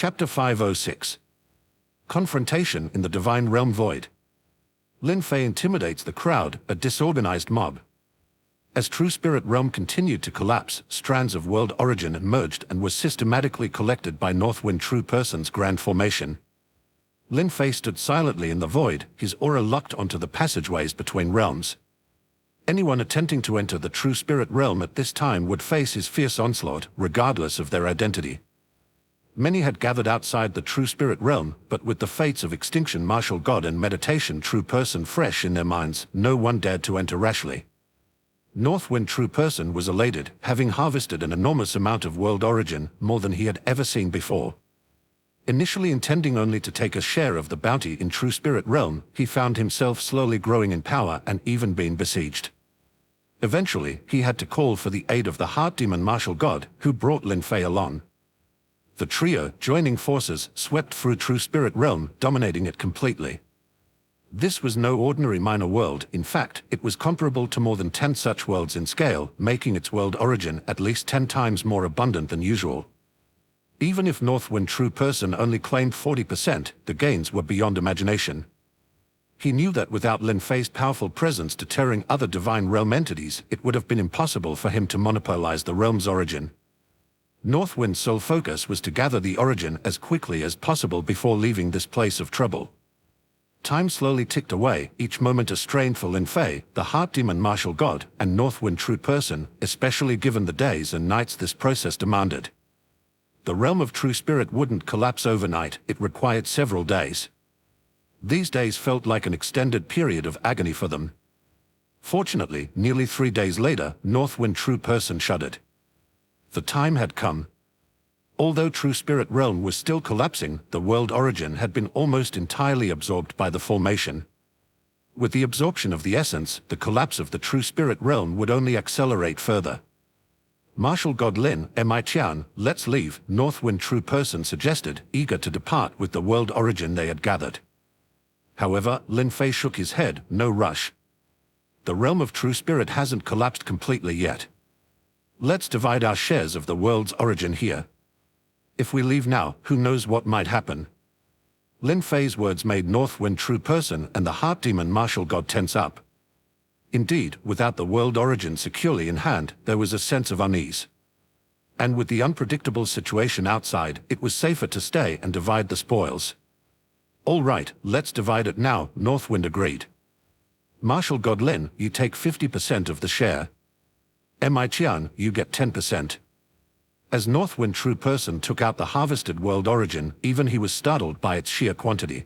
Chapter 506. Confrontation in the Divine Realm Void. Lin Fei intimidates the crowd, a disorganized mob. As True Spirit Realm continued to collapse, strands of world origin emerged and were systematically collected by Northwind True Person's grand formation. Lin Fei stood silently in the void, his aura locked onto the passageways between realms. Anyone attempting to enter the True Spirit Realm at this time would face his fierce onslaught, regardless of their identity. Many had gathered outside the True Spirit Realm, but with the fates of Extinction Martial God and Meditation True Person fresh in their minds, no one dared to enter rashly. Northwind True Person was elated, having harvested an enormous amount of world origin, more than he had ever seen before. Initially intending only to take a share of the bounty in True Spirit Realm, he found himself slowly growing in power and even being besieged. Eventually, he had to call for the aid of the Heart Demon Martial God, who brought Lin Fei along. The trio, joining forces, swept through True Spirit Realm, dominating it completely. This was no ordinary minor world. In fact, it was comparable to more than 10 such worlds in scale, making its world origin at least 10 times more abundant than usual. Even if Northwind True Person only claimed 40%, the gains were beyond imagination. He knew that without Lin Fei's powerful presence deterring other Divine Realm entities, it would have been impossible for him to monopolize the realm's origin. Northwind's sole focus was to gather the origin as quickly as possible before leaving this place of trouble. Time slowly ticked away, each moment a strain for Lin Fei, the Heart Demon Martial God, and Northwind True Person, especially given the days and nights this process demanded. The realm of True Spirit wouldn't collapse overnight, it required several days. These days felt like an extended period of agony for them. Fortunately, nearly 3 days later, Northwind True Person shuddered. The time had come. Although True Spirit Realm was still collapsing, the world origin had been almost entirely absorbed by the formation. With the absorption of the essence, the collapse of the True Spirit Realm would only accelerate further. Martial God Lin, Tian, let's leave, Northwind True Person suggested, eager to depart with the world origin they had gathered. However, Lin Fei shook his head, no rush. The realm of True Spirit hasn't collapsed completely yet. Let's divide our shares of the world's origin here. If we leave now, who knows what might happen? Lin Fei's words made Northwind True Person and the Heart Demon Martial God tense up. Indeed, without the world origin securely in hand, there was a sense of unease. And with the unpredictable situation outside, it was safer to stay and divide the spoils. All right, let's divide it now, Northwind agreed. Martial God Lin, you take 50% of the share. Tian, you get 10%. As Northwind True Person took out the harvested world origin, even he was startled by its sheer quantity.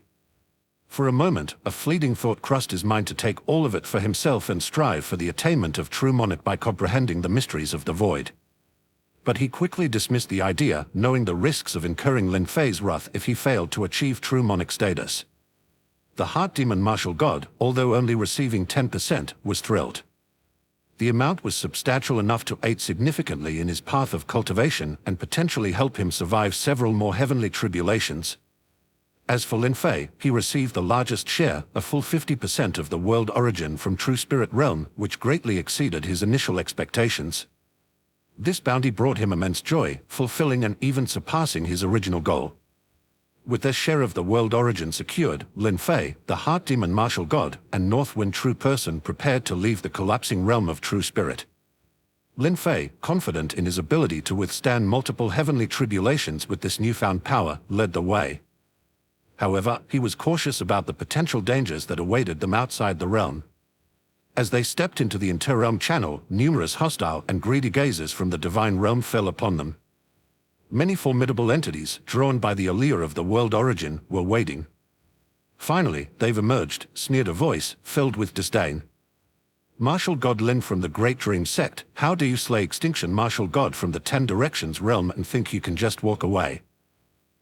For a moment, a fleeting thought crossed his mind to take all of it for himself and strive for the attainment of true monarch by comprehending the mysteries of the void. But he quickly dismissed the idea, knowing the risks of incurring Lin Fei's wrath if he failed to achieve true monarch status. The Heart Demon Martial God, although only receiving 10%, was thrilled. The amount was substantial enough to aid significantly in his path of cultivation and potentially help him survive several more heavenly tribulations. As for Lin Fei, he received the largest share, a full 50% of the world origin from True Spirit Realm, which greatly exceeded his initial expectations. This bounty brought him immense joy, fulfilling and even surpassing his original goal. With their share of the world origin secured, Lin Fei, the Heart Demon Martial God, and Northwind True Person prepared to leave the collapsing realm of True Spirit. Lin Fei, confident in his ability to withstand multiple heavenly tribulations with this newfound power, led the way. However, he was cautious about the potential dangers that awaited them outside the realm. As they stepped into the interrealm channel, numerous hostile and greedy gazes from the Divine Realm fell upon them. Many formidable entities, drawn by the allure of the world origin, were waiting. Finally, they've emerged, sneered a voice, filled with disdain. Martial God Lin from the Great Dream Sect, how do you slay Extinction Martial God from the 10 Directions realm and think you can just walk away?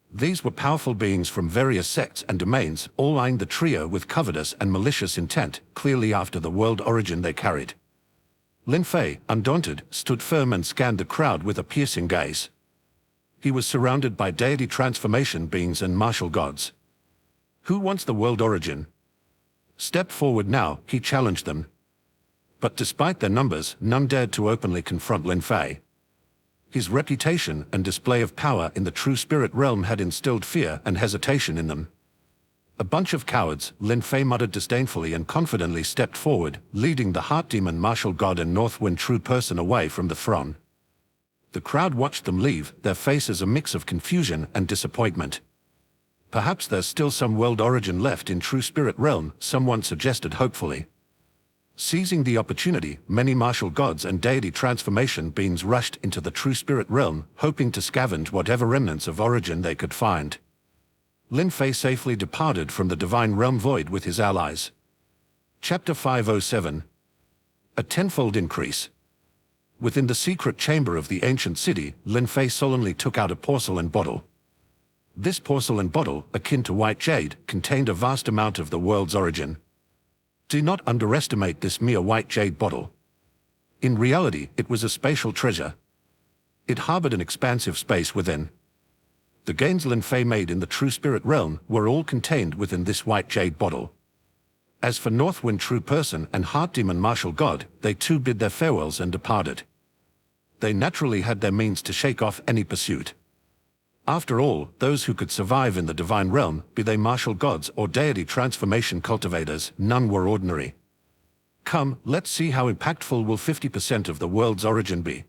These were powerful beings from various sects and domains, all eyeing the trio with covetous and malicious intent, clearly after the world origin they carried. Lin Fei, undaunted, stood firm and scanned the crowd with a piercing gaze. He was surrounded by deity transformation beings and martial gods. Who wants the world origin? Step forward now, he challenged them. But despite their numbers, none dared to openly confront Lin Fei. His reputation and display of power in the true spirit realm had instilled fear and hesitation in them. "A bunch of cowards," Lin Fei muttered disdainfully and confidently stepped forward, leading the Heart Demon martial god and Northwind true person away from the throng. The crowd watched them leave, their faces a mix of confusion and disappointment. "Perhaps there's still some world origin left in true spirit realm," someone suggested hopefully. Seizing the opportunity, many martial gods and deity transformation beings rushed into the true spirit realm, hoping to scavenge whatever remnants of origin they could find. Lin Fei safely departed from the divine realm void with his allies. Chapter 507. A tenfold increase. Within the secret chamber of the ancient city, Lin Fei solemnly took out a porcelain bottle. This porcelain bottle, akin to white jade, contained a vast amount of the world's origin. Do not underestimate this mere white jade bottle. In reality, it was a spatial treasure. It harbored an expansive space within. The gains Lin Fei made in the true spirit realm were all contained within this white jade bottle. As for Northwind true person and Heart Demon martial god, they too bid their farewells and departed. They naturally had their means to shake off any pursuit. After all, those who could survive in the divine realm, be they martial gods or deity transformation cultivators, none were ordinary. Come, let's see how impactful will 50% of the world's origin be.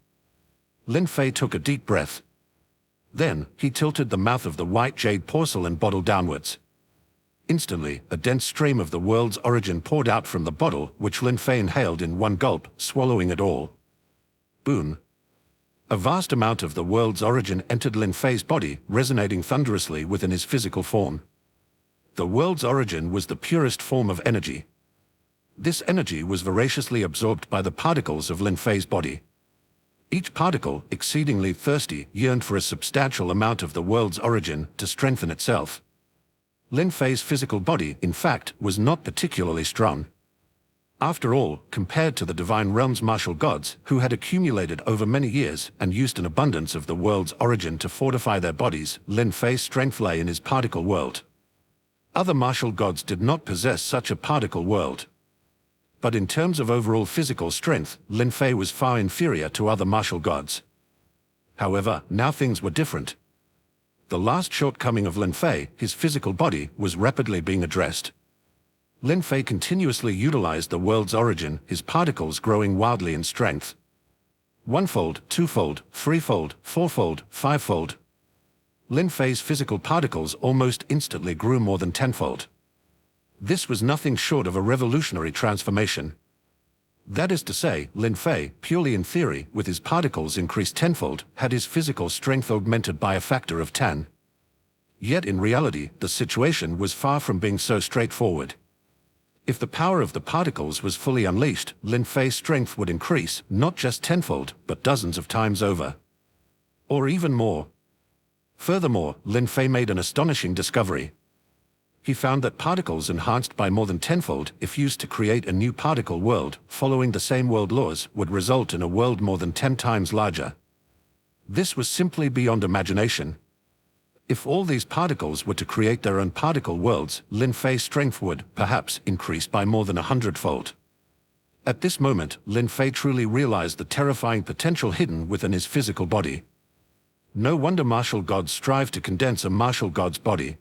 Lin Fei took a deep breath. Then, he tilted the mouth of the white jade porcelain bottle downwards. Instantly, a dense stream of the world's origin poured out from the bottle, which Lin Fei inhaled in one gulp, swallowing it all. Boom. A vast amount of the world's origin entered Lin Fei's body, resonating thunderously within his physical form. The world's origin was the purest form of energy. This energy was voraciously absorbed by the particles of Lin Fei's body. Each particle, exceedingly thirsty, yearned for a substantial amount of the world's origin to strengthen itself. Lin Fei's physical body, in fact, was not particularly strong. After all, compared to the divine realm's martial gods, who had accumulated over many years and used an abundance of the world's origin to fortify their bodies, Lin Fei's strength lay in his particle world. Other martial gods did not possess such a particle world. But in terms of overall physical strength, Lin Fei was far inferior to other martial gods. However, now things were different. The last shortcoming of Lin Fei, his physical body, was rapidly being addressed. Lin Fei continuously utilized the world's origin, his particles growing wildly in strength. One-fold, two-fold, three-fold, four-fold, five-fold. Lin Fei's physical particles almost instantly grew more than tenfold. This was nothing short of a revolutionary transformation. That is to say, Lin Fei, purely in theory, with his particles increased tenfold, had his physical strength augmented by a factor of 10. Yet in reality, the situation was far from being so straightforward. If the power of the particles was fully unleashed, Lin Fei's strength would increase, not just tenfold, but dozens of times over. Or even more. Furthermore, Lin Fei made an astonishing discovery. He found that particles enhanced by more than tenfold, if used to create a new particle world, following the same world laws, would result in a world more than 10 times larger. This was simply beyond imagination. If all these particles were to create their own particle worlds, Lin Fei's strength would, perhaps, increase by more than 100-fold. At this moment, Lin Fei truly realized the terrifying potential hidden within his physical body. No wonder martial gods strive to condense a martial god's body.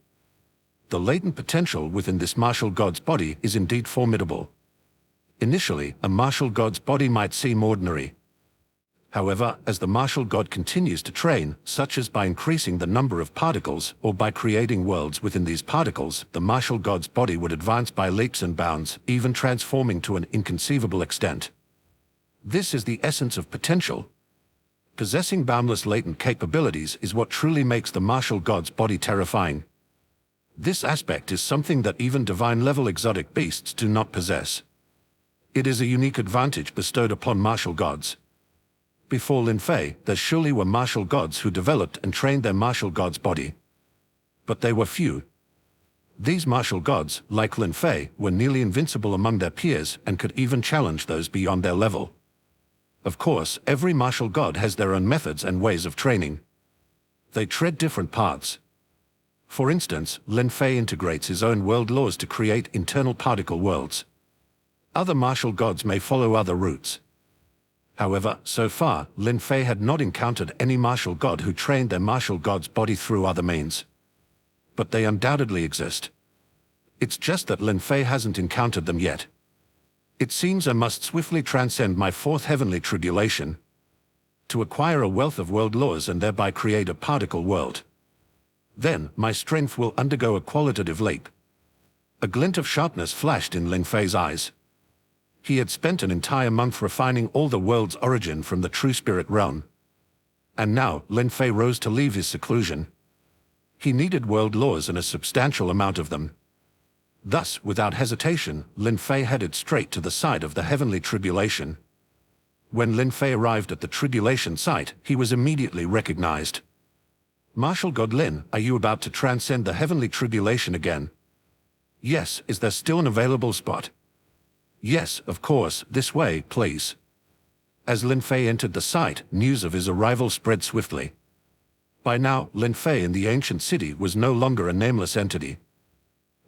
The latent potential within this martial god's body is indeed formidable. Initially, a martial god's body might seem ordinary. However, as the martial god continues to train, such as by increasing the number of particles or by creating worlds within these particles, the martial god's body would advance by leaps and bounds, even transforming to an inconceivable extent. This is the essence of potential. Possessing boundless latent capabilities is what truly makes the martial god's body terrifying. This aspect is something that even divine-level exotic beasts do not possess. It is a unique advantage bestowed upon martial gods. Before Lin Fei, there surely were martial gods who developed and trained their martial god's body. But they were few. These martial gods, like Lin Fei, were nearly invincible among their peers and could even challenge those beyond their level. Of course, every martial god has their own methods and ways of training. They tread different paths. For instance, Lin Fei integrates his own world laws to create internal particle worlds. Other martial gods may follow other routes. However, so far, Lin Fei had not encountered any martial god who trained their martial god's body through other means. But they undoubtedly exist. It's just that Lin Fei hasn't encountered them yet. It seems I must swiftly transcend my fourth heavenly tribulation to acquire a wealth of world laws and thereby create a particle world. Then, my strength will undergo a qualitative leap. A glint of sharpness flashed in Lin Fei's eyes. He had spent an entire month refining all the world's origin from the true spirit realm. And now, Lin Fei rose to leave his seclusion. He needed world laws and a substantial amount of them. Thus, without hesitation, Lin Fei headed straight to the site of the heavenly tribulation. When Lin Fei arrived at the tribulation site, he was immediately recognized. Martial God Lin, are you about to transcend the heavenly tribulation again? Yes, is there still an available spot? Yes, of course, this way, please. As Lin Fei entered the site, news of his arrival spread swiftly. By now, Lin Fei in the ancient city was no longer a nameless entity.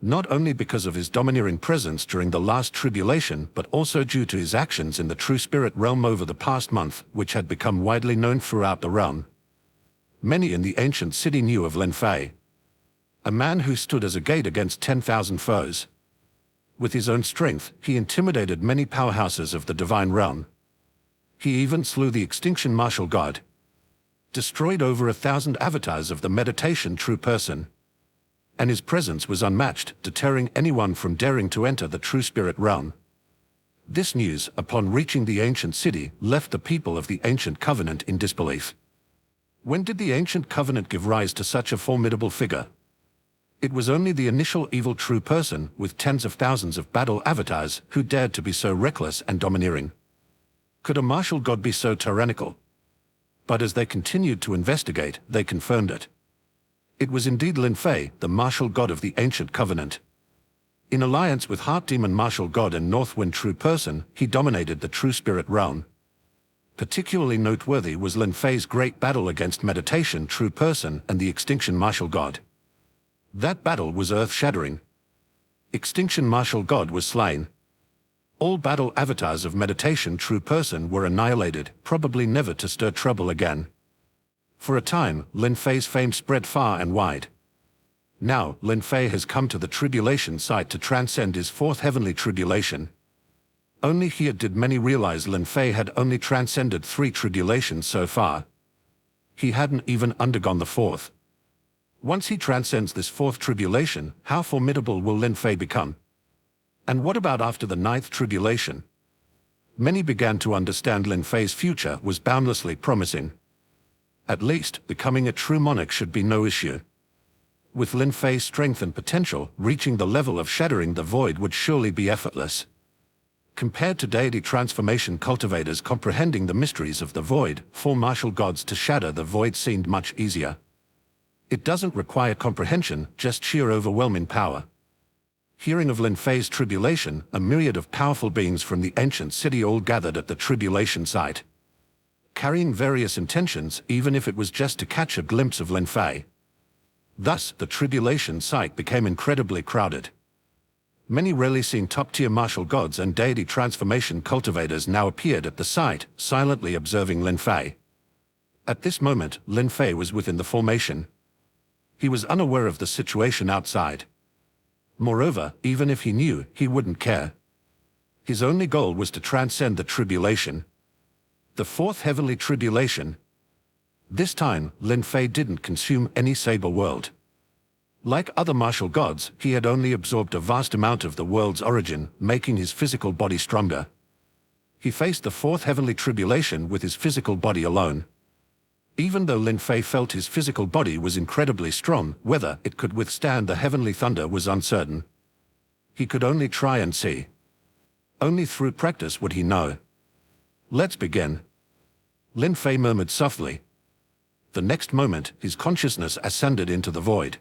Not only because of his domineering presence during the last tribulation, but also due to his actions in the true spirit realm over the past month, which had become widely known throughout the realm. Many in the ancient city knew of Lin Fei, a man who stood as a gate against 10,000 foes. With his own strength, he intimidated many powerhouses of the divine realm. He even slew the extinction martial god, destroyed over 1,000 avatars of the meditation true person, and his presence was unmatched, deterring anyone from daring to enter the true spirit realm. This news, upon reaching the ancient city, left the people of the ancient covenant in disbelief. When did the ancient covenant give rise to such a formidable figure? It was only the initial evil true person, with tens of thousands of battle avatars, who dared to be so reckless and domineering. Could a martial god be so tyrannical? But as they continued to investigate, they confirmed it. It was indeed Lin Fei, the martial god of the ancient covenant. In alliance with Heart Demon martial god and Northwind true person, he dominated the true spirit realm. Particularly noteworthy was Lin Fei's great battle against meditation true person and the extinction martial god. That battle was earth-shattering. Extinction martial god was slain. All battle avatars of meditation true person were annihilated, probably never to stir trouble again. For a time, Lin Fei's fame spread far and wide. Now, Lin Fei has come to the tribulation site to transcend his fourth heavenly tribulation. Only here did many realize Lin Fei had only transcended 3 tribulations so far. He hadn't even undergone the fourth. Once he transcends this fourth tribulation, how formidable will Lin Fei become? And what about after the 9th tribulation? Many began to understand Lin Fei's future was boundlessly promising. At least, becoming a true monarch should be no issue. With Lin Fei's strength and potential, reaching the level of shattering the void would surely be effortless. Compared to deity transformation cultivators comprehending the mysteries of the void, for martial gods to shatter the void seemed much easier. It doesn't require comprehension, just sheer overwhelming power. Hearing of Lin Fei's tribulation, a myriad of powerful beings from the ancient city all gathered at the tribulation site, carrying various intentions, even if it was just to catch a glimpse of Lin Fei. Thus, the tribulation site became incredibly crowded. Many rarely seen top-tier martial gods and deity transformation cultivators now appeared at the site, silently observing Lin Fei. At this moment, Lin Fei was within the formation. He was unaware of the situation outside. Moreover, even if he knew, he wouldn't care. His only goal was to transcend the tribulation. The fourth heavenly tribulation. This time, Lin Fei didn't consume any saber world. Like other martial gods, he had only absorbed a vast amount of the world's origin, making his physical body stronger. He faced the fourth heavenly tribulation with his physical body alone. Even though Lin Fei felt his physical body was incredibly strong, whether it could withstand the heavenly thunder was uncertain. He could only try and see. Only through practice would he know. Let's begin. Lin Fei murmured softly. The next moment, his consciousness ascended into the void.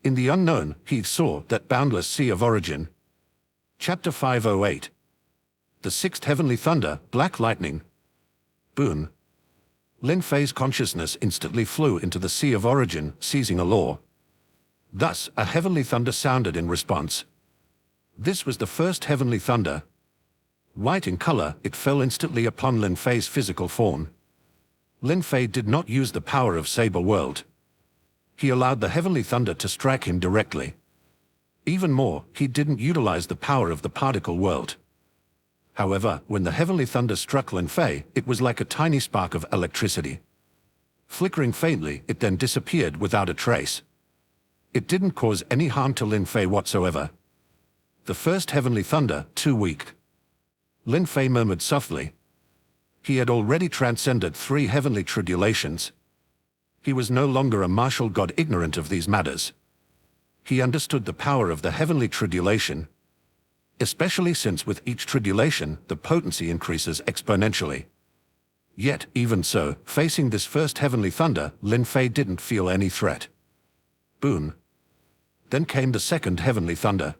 In the unknown, he saw that boundless sea of origin. Chapter 508. The sixth heavenly thunder, black lightning. Boom. Lin Fei's consciousness instantly flew into the sea of origin, seizing a law. Thus, a heavenly thunder sounded in response. This was the first heavenly thunder. White in color, it fell instantly upon Lin Fei's physical form. Lin Fei did not use the power of Saber World. He allowed the Heavenly Thunder to strike him directly. Even more, he didn't utilize the power of the Particle World. However, when the Heavenly Thunder struck Lin Fei, it was like a tiny spark of electricity. Flickering faintly, it then disappeared without a trace. It didn't cause any harm to Lin Fei whatsoever. The first Heavenly Thunder, too weak. Lin Fei murmured softly. He had already transcended 3 heavenly tribulations. He was no longer a martial god ignorant of these matters. He understood the power of the heavenly tribulation, especially since with each tribulation, the potency increases exponentially. Yet, even so, facing this first Heavenly Thunder, Lin Fei didn't feel any threat. Boom. Then came the second Heavenly Thunder.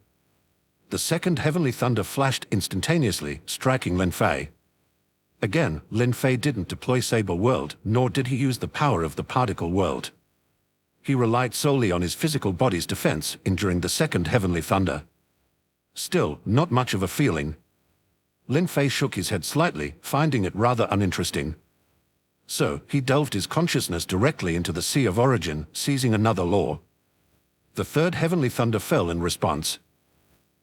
The second Heavenly Thunder flashed instantaneously, striking Lin Fei. Again, Lin Fei didn't deploy Saber World, nor did he use the power of the Particle World. He relied solely on his physical body's defense, enduring the second Heavenly Thunder. Still, not much of a feeling. Lin Fei shook his head slightly, finding it rather uninteresting. So, he delved his consciousness directly into the Sea of Origin, seizing another law. The third Heavenly Thunder fell in response.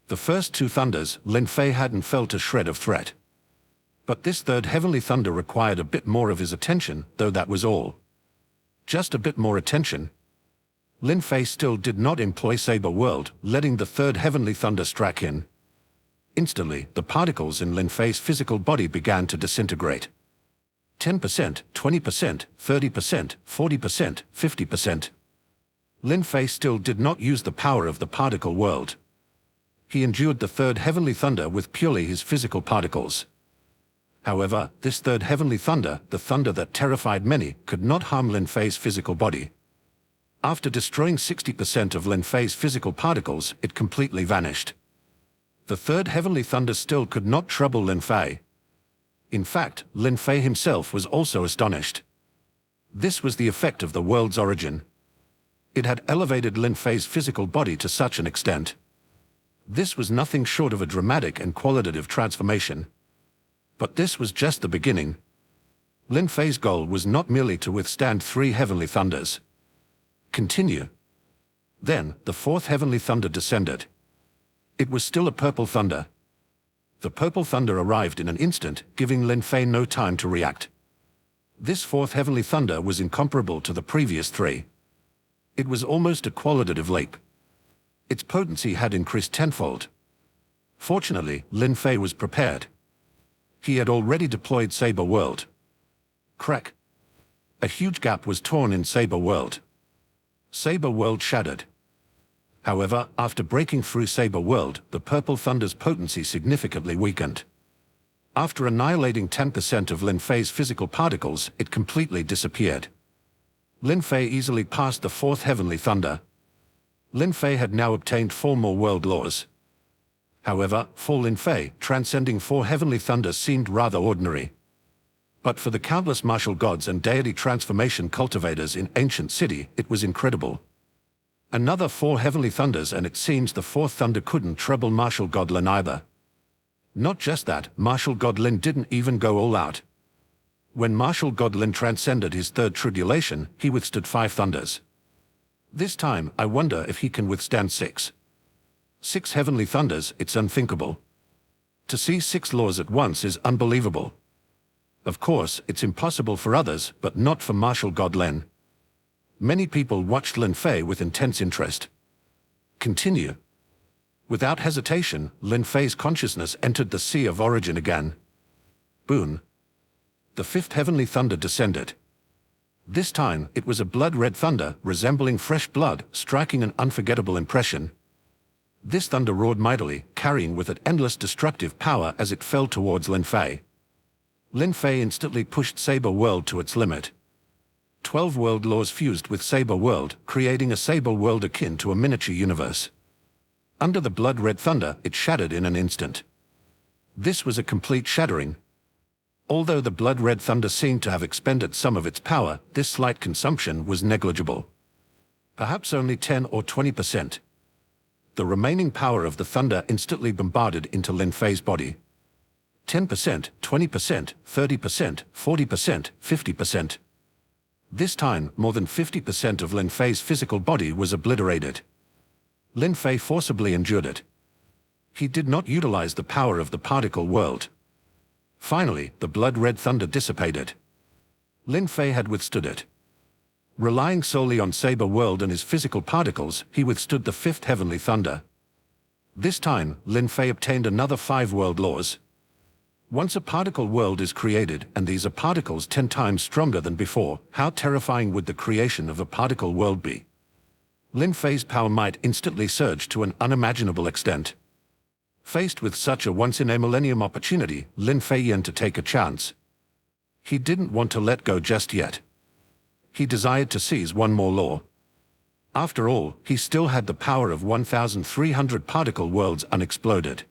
The first 2 thunders, Lin Fei hadn't felt a shred of threat. But this third Heavenly Thunder required a bit more of his attention, though that was all. Just a bit more attention. Lin Fei still did not employ Saber World, letting the third Heavenly Thunder strike in. Instantly, the particles in Lin Fei's physical body began to disintegrate. 10%, 20%, 30%, 40%, 50%. Lin Fei still did not use the power of the Particle World. He endured the third Heavenly Thunder with purely his physical particles. However, this third Heavenly Thunder, the thunder that terrified many, could not harm Lin Fei's physical body. After destroying 60% of Lin Fei's physical particles, it completely vanished. The third Heavenly Thunder still could not trouble Lin Fei. In fact, Lin Fei himself was also astonished. This was the effect of the world's origin. It had elevated Lin Fei's physical body to such an extent. This was nothing short of a dramatic and qualitative transformation. But this was just the beginning. Lin Fei's goal was not merely to withstand 3 Heavenly Thunders. Continue. Then, the 4th Heavenly Thunder descended. It was still a purple thunder. The purple thunder arrived in an instant, giving Lin Fei no time to react. This 4th Heavenly Thunder was incomparable to the previous 3. It was almost a qualitative leap. Its potency had increased tenfold. Fortunately, Lin Fei was prepared. He had already deployed Saber World. Crack. A huge gap was torn in Saber World. Saber World shattered. However, after breaking through Saber World, the Purple Thunder's potency significantly weakened. After annihilating 10% of Lin Fei's physical particles, it completely disappeared. Lin Fei easily passed the 4th Heavenly Thunder. Lin Fei had now obtained 4 more world laws. However, for Lin Fei, transcending 4 Heavenly Thunders seemed rather ordinary. But for the countless martial gods and deity transformation cultivators in Ancient City, it was incredible. Another 4 Heavenly Thunders, and it seems the 4th Thunder couldn't trouble Martial God Lin either. Not just that, Martial God Lin didn't even go all out. When Martial God Lin transcended his 3rd tribulation, he withstood 5 thunders. This time, I wonder if he can withstand 6. 6 Heavenly Thunders, it's unthinkable. To see 6 laws at once is unbelievable. Of course, it's impossible for others, but not for Martial God Lin. Many people watched Lin Fei with intense interest. Continue. Without hesitation, Lin Fei's consciousness entered the Sea of Origin again. Boom. The 5th Heavenly Thunder descended. This time, it was a blood-red thunder, resembling fresh blood, striking an unforgettable impression. This thunder roared mightily, carrying with it endless destructive power as it fell towards Lin Fei. Lin Fei instantly pushed Saber World to its limit. 12 world laws fused with Saber World, creating a Saber World akin to a miniature universe. Under the blood-red thunder, it shattered in an instant. This was a complete shattering. Although the blood-red thunder seemed to have expended some of its power, this slight consumption was negligible. Perhaps only 10 or 20%. The remaining power of the thunder instantly bombarded into Lin Fei's body. 10%, 20%, 30%, 40%, 50%. This time, more than 50% of Lin Fei's physical body was obliterated. Lin Fei forcibly endured it. He did not utilize the power of the particle world. Finally, the blood-red thunder dissipated. Lin Fei had withstood it. Relying solely on Saber World and his physical particles, he withstood the fifth heavenly thunder. This time, Lin Fei obtained another 5 world laws. Once a particle world is created, and these are particles 10 times stronger than before, how terrifying would the creation of a particle world be? Lin Fei's power might instantly surge to an unimaginable extent. Faced with such a once-in-a-millennium opportunity, Lin Fei yearned to take a chance. He didn't want to let go just yet. He desired to seize one more law. After all, he still had the power of 1,300 particle worlds unexploded.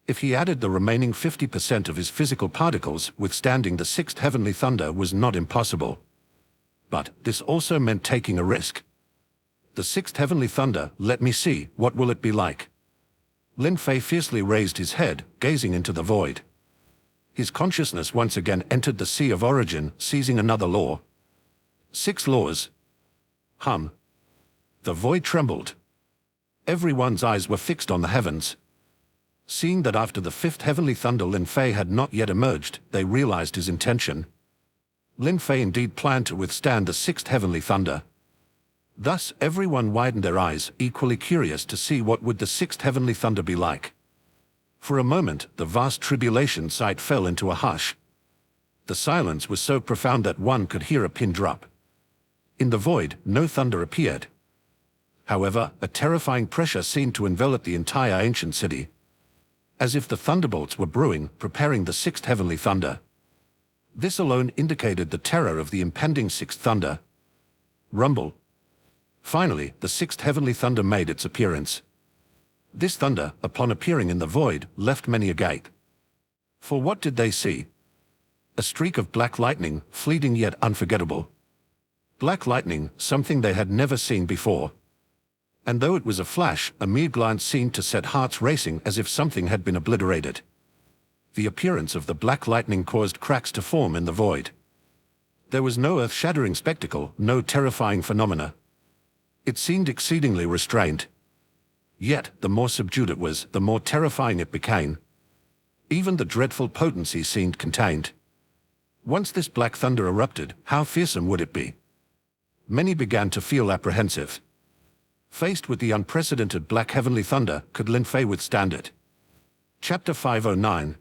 If he added the remaining 50% of his physical particles, withstanding the sixth heavenly thunder was not impossible. But this also meant taking a risk. The sixth heavenly thunder, let me see, what will it be like? Lin Fei fiercely raised his head, gazing into the void. His consciousness once again entered the Sea of Origin, seizing another law. 6 laws. The void trembled. Everyone's eyes were fixed on the heavens. Seeing that after the fifth heavenly thunder Lin Fei had not yet emerged, they realized his intention. Lin Fei indeed planned to withstand the sixth heavenly thunder. Thus, everyone widened their eyes, equally curious to see what would the sixth heavenly thunder be like. For a moment, the vast tribulation site fell into a hush. The silence was so profound that one could hear a pin drop. In the void, no thunder appeared. However, a terrifying pressure seemed to envelop the entire ancient city. As if the thunderbolts were brewing, preparing the sixth heavenly thunder. This alone indicated the terror of the impending sixth thunder. Rumble. Finally, the sixth heavenly thunder made its appearance. This thunder, upon appearing in the void, left many agape. For what did they see? A streak of black lightning, fleeting yet unforgettable. Black lightning, something they had never seen before. And though it was a flash, a mere glance seemed to set hearts racing as if something had been obliterated. The appearance of the black lightning caused cracks to form in the void. There was no earth-shattering spectacle, no terrifying phenomena. It seemed exceedingly restrained. Yet, the more subdued it was, the more terrifying it became. Even the dreadful potency seemed contained. Once this black thunder erupted, how fearsome would it be? Many began to feel apprehensive. Faced with the unprecedented black heavenly thunder, could Lin Fei withstand it? Chapter 509.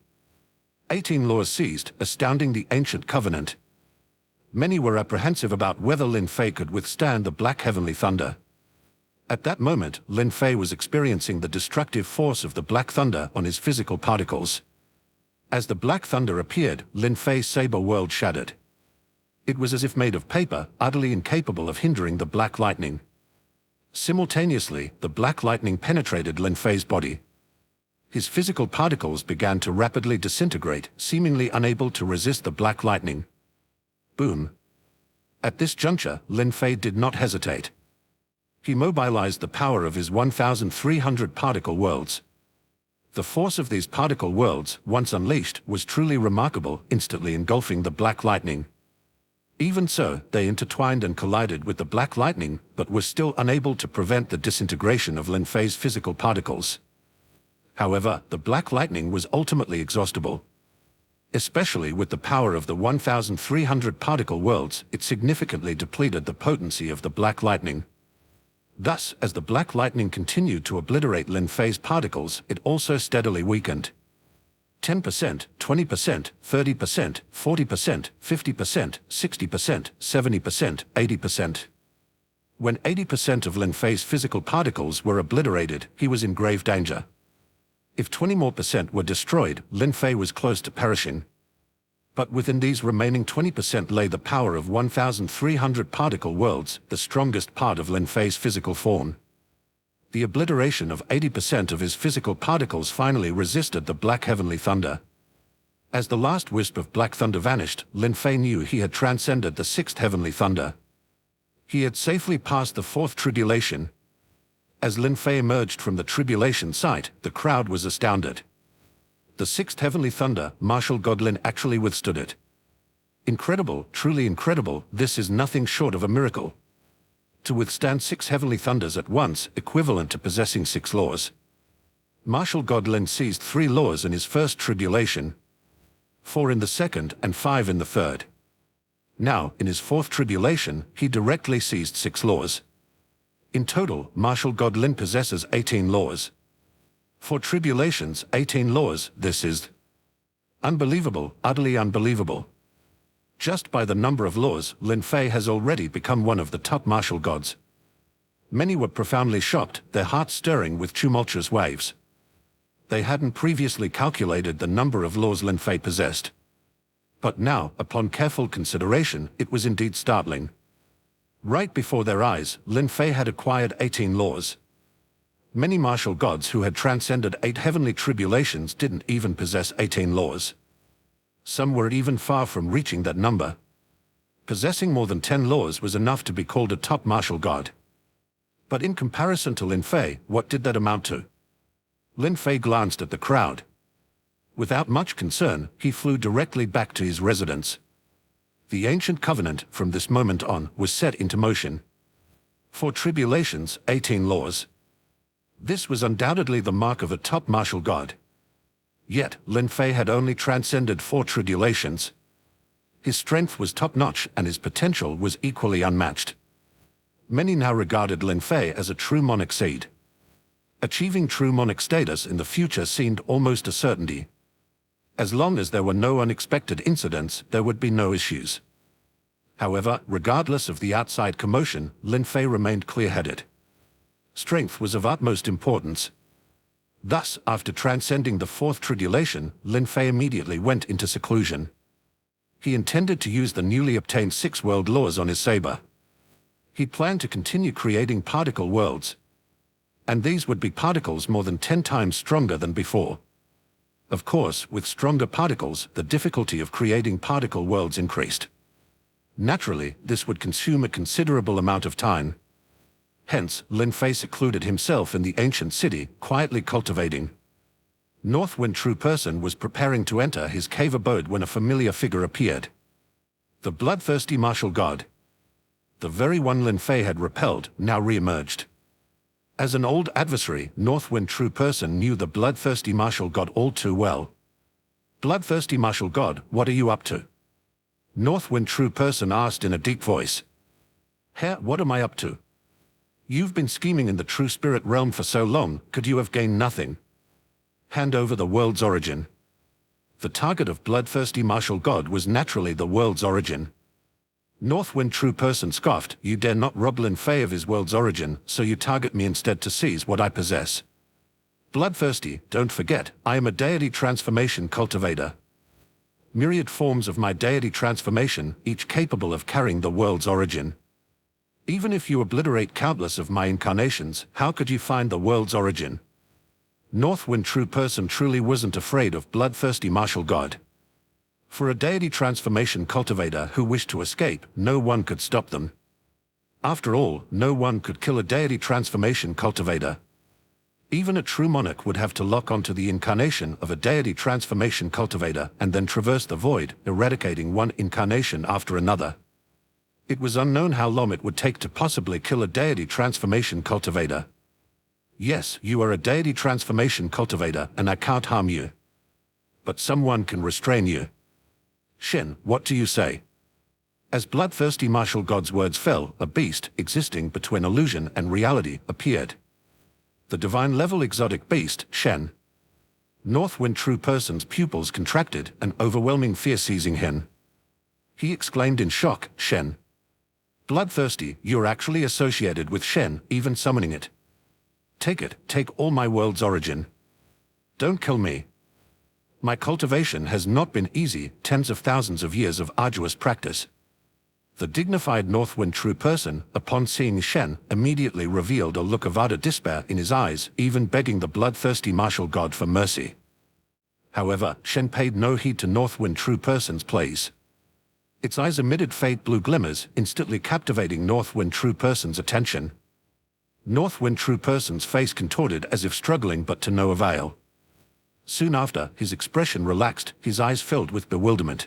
18 laws seized, astounding the ancient covenant. Many were apprehensive about whether Lin Fei could withstand the black heavenly thunder. At that moment, Lin Fei was experiencing the destructive force of the black thunder on his physical particles. As the black thunder appeared, Lin Fei's saber world shattered. It was as if made of paper, utterly incapable of hindering the black lightning. Simultaneously, the black lightning penetrated Lin Fei's body. His physical particles began to rapidly disintegrate, seemingly unable to resist the black lightning. Boom. At this juncture, Lin Fei did not hesitate. He mobilized the power of his 1,300 particle worlds. The force of these particle worlds, once unleashed, was truly remarkable, instantly engulfing the black lightning. Even so, they intertwined and collided with the black lightning, but were still unable to prevent the disintegration of Lin Fei's physical particles. However, the black lightning was ultimately exhaustible. Especially with the power of the 1,300 particle worlds, it significantly depleted the potency of the black lightning. Thus, as the black lightning continued to obliterate Lin Fei's particles, it also steadily weakened. 10%, 20%, 30%, 40%, 50%, 60%, 70%, 80%. When 80% of Lin Fei's physical particles were obliterated, he was in grave danger. If 20% more were destroyed, Lin Fei was close to perishing. But within these remaining 20% lay the power of 1,300 particle worlds, the strongest part of Lin Fei's physical form. The obliteration of 80% of his physical particles finally resisted the black heavenly thunder. As the last wisp of black thunder vanished, Lin Fei knew he had transcended the sixth heavenly thunder. He had safely passed the fourth tribulation. As Lin Fei emerged from the tribulation site, the crowd was astounded. The sixth heavenly thunder, martial god Lin actually withstood it. Incredible, truly incredible, this is nothing short of a miracle. To withstand 6 heavenly thunders at once, equivalent to possessing 6 laws. Martial god Lin seized 3 laws in his first tribulation, 4 in the second and 5 in the third. Now, in his fourth tribulation, he directly seized 6 laws. In total, martial god Lin possesses 18 laws. 4 tribulations, 18 laws, this is unbelievable, utterly unbelievable. Just by the number of laws, Lin Fei has already become one of the top martial gods. Many were profoundly shocked, their hearts stirring with tumultuous waves. They hadn't previously calculated the number of laws Lin Fei possessed. But now, upon careful consideration, it was indeed startling. Right before their eyes, Lin Fei had acquired 18 laws. Many martial gods who had transcended 8 heavenly tribulations didn't even possess 18 laws. Some were even far from reaching that number. Possessing more than 10 laws was enough to be called a top martial god. But in comparison to Lin Fei, what did that amount to? Lin Fei glanced at the crowd. Without much concern, he flew directly back to his residence. The ancient covenant, from this moment on, was set into motion. 4 tribulations, 18 laws. This was undoubtedly the mark of a top martial god. Yet, Lin Fei had only transcended 4 tribulations. His strength was top-notch and his potential was equally unmatched. Many now regarded Lin Fei as a true monarch seed. Achieving true monarch status in the future seemed almost a certainty. As long as there were no unexpected incidents, there would be no issues. However, regardless of the outside commotion, Lin Fei remained clear-headed. Strength was of utmost importance. Thus, after transcending the 4th tribulation, Lin Fei immediately went into seclusion. He intended to use the newly obtained 6 world laws on his saber. He planned to continue creating particle worlds. And these would be particles more than 10 times stronger than before. Of course, with stronger particles, the difficulty of creating particle worlds increased. Naturally, this would consume a considerable amount of time. Hence, Lin Fei secluded himself in the ancient city, quietly cultivating. Northwind True Person was preparing to enter his cave abode when a familiar figure appeared. The bloodthirsty martial god. The very one Lin Fei had repelled, now re-emerged. As an old adversary, Northwind True Person knew the bloodthirsty martial god all too well. Bloodthirsty martial god, what are you up to? Northwind True Person asked in a deep voice. Herr, what am I up to? You've been scheming in the true spirit realm for so long, could you have gained nothing? Hand over the world's origin. The target of bloodthirsty martial god was naturally the world's origin. Northwind True Person scoffed, you dare not rob Lin Fei of his world's origin, so you target me instead to seize what I possess. Bloodthirsty, don't forget, I am a deity transformation cultivator. Myriad forms of my deity transformation, each capable of carrying the world's origin. Even if you obliterate countless of my incarnations, how could you find the world's origin? Northwind True Person truly wasn't afraid of bloodthirsty martial god. For a deity transformation cultivator who wished to escape, no one could stop them. After all, no one could kill a deity transformation cultivator. Even a true monarch would have to lock onto the incarnation of a deity transformation cultivator and then traverse the void, eradicating one incarnation after another. It was unknown how long it would take to possibly kill a deity transformation cultivator. Yes, you are a deity transformation cultivator and I can't harm you. But someone can restrain you. Shen, what do you say? As bloodthirsty martial god's words fell, a beast, existing between illusion and reality, appeared. The divine-level exotic beast, Shen. Northwind True Person's pupils contracted, an overwhelming fear seizing him. He exclaimed in shock, Shen. Bloodthirsty, you're actually associated with Shen, even summoning it. Take it, take all my world's origin. Don't kill me. My cultivation has not been easy, tens of thousands of years of arduous practice. The dignified Northwind True Person, upon seeing Shen, immediately revealed a look of utter despair in his eyes, even begging the bloodthirsty martial god for mercy. However, Shen paid no heed to Northwind True Person's pleas. Its eyes emitted faint blue glimmers, instantly captivating Northwind True Person's attention. Northwind True Person's face contorted as if struggling but to no avail. Soon after, his expression relaxed, his eyes filled with bewilderment.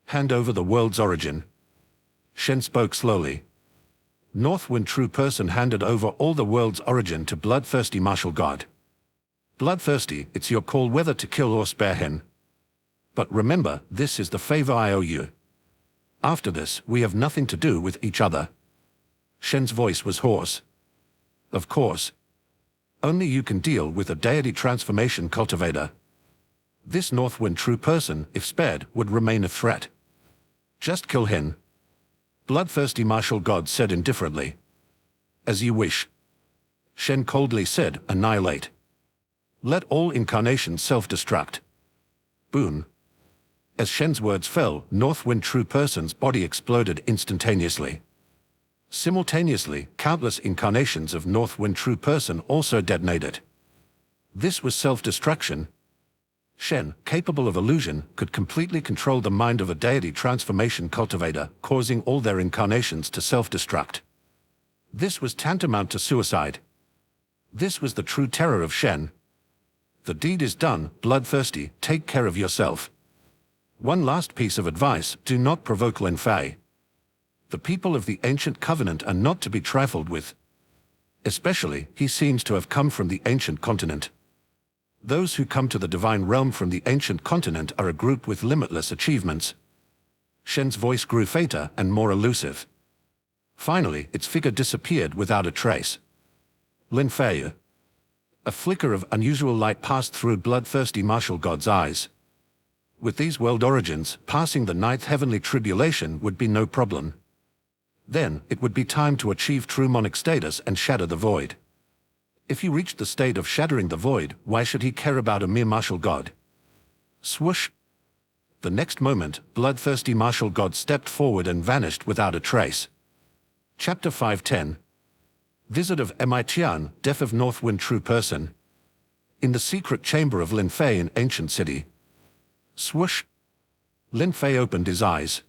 Hand over the world's origin. Shen spoke slowly. Northwind true person handed over all the world's origin to bloodthirsty martial god. Bloodthirsty, it's your call whether to kill or spare him. But remember, this is the favor I owe you. After this, we have nothing to do with each other. Shen's voice was hoarse. Of course. Only you can deal with a deity transformation cultivator. This Northwind true person, if spared, would remain a threat. Just kill him. Bloodthirsty martial god said indifferently. As you wish. Shen coldly said, annihilate. Let all incarnations self-destruct. Boon. As Shen's words fell, Northwind true person's body exploded instantaneously. Simultaneously, countless incarnations of Northwind true person also detonated. This was self-destruction. Shen, capable of illusion, could completely control the mind of a deity transformation cultivator, causing all their incarnations to self-destruct. This was tantamount to suicide. This was the true terror of Shen. The deed is done, bloodthirsty, take care of yourself. One last piece of advice, do not provoke Lin Fei. The people of the ancient covenant are not to be trifled with. Especially, he seems to have come from the ancient continent. Those who come to the divine realm from the ancient continent are a group with limitless achievements. Shen's voice grew fainter and more elusive. Finally, its figure disappeared without a trace. Lin Fei. A flicker of unusual light passed through bloodthirsty martial god's eyes. With these world origins, passing the ninth heavenly tribulation would be no problem. Then, it would be time to achieve true monarch status and shatter the void. If he reached the state of shattering the void, why should he care about a mere martial god? Swoosh! The next moment, bloodthirsty martial god stepped forward and vanished without a trace. Chapter 510. Visit of Tian, Death of Northwind True Person. In the secret chamber of Lin Fei in ancient city. Swoosh! Lin Fei opened his eyes.